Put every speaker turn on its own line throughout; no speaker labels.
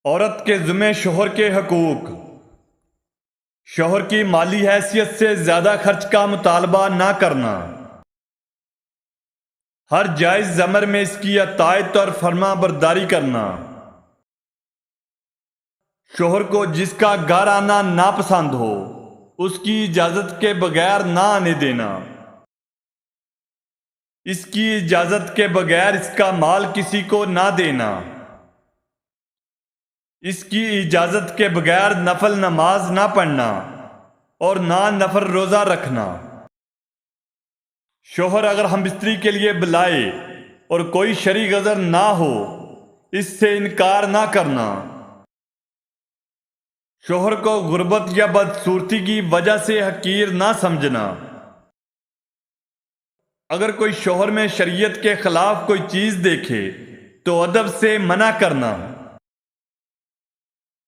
عورت کے ذمہ شوہر کے حقوق۔ شوہر کی مالی حیثیت سے زیادہ خرچ کا مطالبہ نہ کرنا، ہر جائز امر میں اس کی اطاعت اور فرما برداری کرنا، شوہر کو جس کا گھر آنا ناپسند ہو اس کی اجازت کے بغیر نہ آنے دینا، اس کی اجازت کے بغیر اس کا مال کسی کو نہ دینا، اس کی اجازت کے بغیر نفل نماز نہ پڑھنا اور نہ نفل روزہ رکھنا، شوہر اگر ہم بستری کے لیے بلائے اور کوئی شرعی عذر نہ ہو اس سے انکار نہ کرنا، شوہر کو غربت یا بدصورتی کی وجہ سے حقیر نہ سمجھنا، اگر کوئی شوہر میں شریعت کے خلاف کوئی چیز دیکھے تو ادب سے منع کرنا،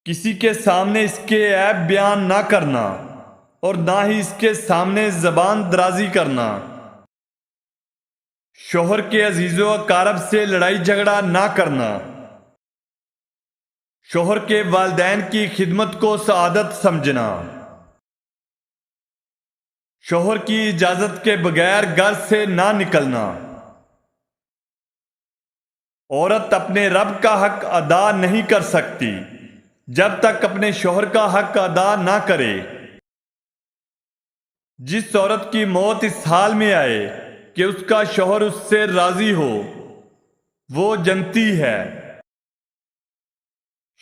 کسی کے سامنے اس کے عیب بیان نہ کرنا اور نہ ہی اس کے سامنے زبان درازی کرنا، شوہر کے عزیز و اقارب سے لڑائی جھگڑا نہ کرنا، شوہر کے والدین کی خدمت کو سعادت سمجھنا، شوہر کی اجازت کے بغیر گھر سے نہ نکلنا، عورت اپنے رب کا حق ادا نہیں کر سکتی جب تک اپنے شوہر کا حق ادا نہ کرے۔ جس عورت کی موت اس حال میں آئے کہ اس کا شوہر اس سے راضی ہو وہ جنتی ہے۔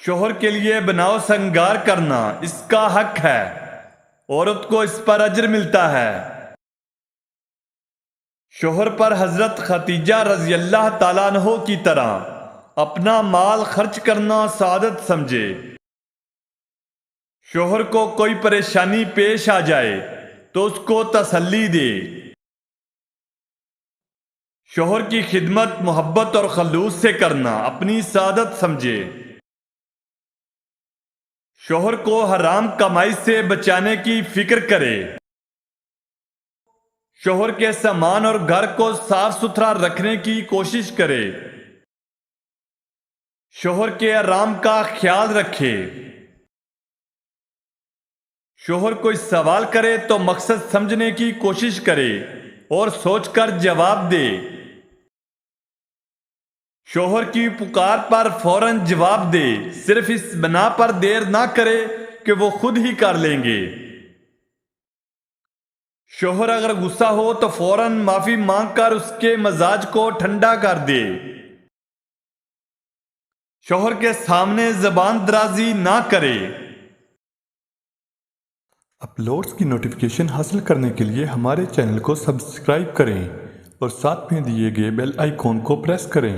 شوہر کے لیے بناؤ سنگار کرنا اس کا حق ہے، عورت کو اس پر اجر ملتا ہے۔ شوہر پر حضرت خدیجہ رضی اللہ تعالیٰ عنہ کی طرح اپنا مال خرچ کرنا سعادت سمجھے۔ شوہر کو کوئی پریشانی پیش آ جائے تو اس کو تسلی دے، شوہر کی خدمت محبت اور خلوص سے کرنا اپنی سعادت سمجھے، شوہر کو حرام کمائی سے بچانے کی فکر کرے، شوہر کے سامان اور گھر کو صاف ستھرا رکھنے کی کوشش کرے، شوہر کے آرام کا خیال رکھے، شوہر کوئی سوال کرے تو مقصد سمجھنے کی کوشش کرے اور سوچ کر جواب دے، شوہر کی پکار پر فوراً جواب دے، صرف اس بنا پر دیر نہ کرے کہ وہ خود ہی کر لیں گے۔ شوہر اگر غصہ ہو تو فوراً معافی مانگ کر اس کے مزاج کو ٹھنڈا کر دے، شوہر کے سامنے زبان درازی نہ کرے۔
اپلوڈز کی نوٹیفیکیشن حاصل کرنے کے لیے ہمارے چینل کو سبسکرائب کریں اور ساتھ میں دیے گئے بیل آئیکن کو پریس کریں۔